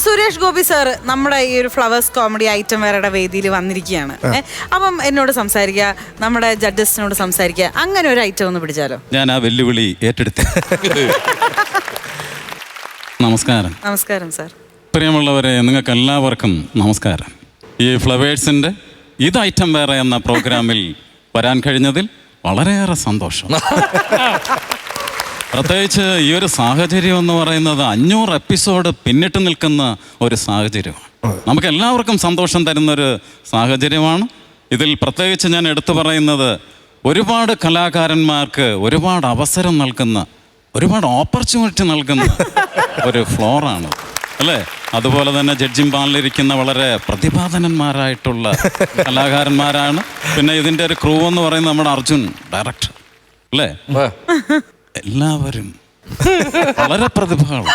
Suresh Gopi sir നമ്മുടെ ഈ ഒരു ഫ്ലവേഴ്സ് കോമഡി ഐറ്റം വേറെ വേദിയിൽ വന്നിരിക്കുകയാണ്. അപ്പം എന്നോട് സംസാരിക്കുക, നമ്മുടെ ജഡ്ജസിനോട് സംസാരിക്കുക, അങ്ങനെ ഒരു ഐറ്റം ഒന്ന് പിടിച്ചാലോ? ഞാൻ ആ വെല്ലുവിളി ഏറ്റെടുത്തു. നമസ്കാരം. നമസ്കാരം സാർ. പ്രിയമുള്ളവരെ, നിങ്ങൾക്ക് എല്ലാവർക്കും നമസ്കാരം. ഈ ഫ്ലവേഴ്സിൻ്റെ ഇത് ഐറ്റം വേറെ എന്ന പ്രോഗ്രാമിൽ വരാൻ കഴിഞ്ഞതിൽ വളരെയേറെ സന്തോഷം. പ്രത്യേകിച്ച് ഈ ഒരു സാഹചര്യം എന്ന് പറയുന്നത് 500 എപ്പിസോഡ് പിന്നിട്ട് നിൽക്കുന്ന ഒരു സാഹചര്യമാണ്. നമുക്ക് എല്ലാവർക്കും സന്തോഷം തരുന്നൊരു സാഹചര്യമാണ്. ഇതിൽ പ്രത്യേകിച്ച് ഞാൻ എടുത്തു പറയുന്നത് ഒരുപാട് കലാകാരന്മാർക്ക് ഒരുപാട് അവസരം നൽകുന്ന, ഒരുപാട് ഓപ്പർച്യൂണിറ്റി നൽകുന്ന ഒരു ഫ്ലോറാണ് അല്ലേ. അതുപോലെ തന്നെ ജഡ്ജിങ് പാനലിരിക്കുന്ന വളരെ പ്രതിഭാധനന്മാരായിട്ടുള്ള കലാകാരന്മാരാണ്. പിന്നെ ഇതിൻ്റെ ഒരു ക്രൂ എന്ന് പറയുന്നത് നമ്മുടെ അർജുൻ ഡയറക്ടർ അല്ലേ. എല്ലാവരും വളരെ പ്രതിഭകളാണ്.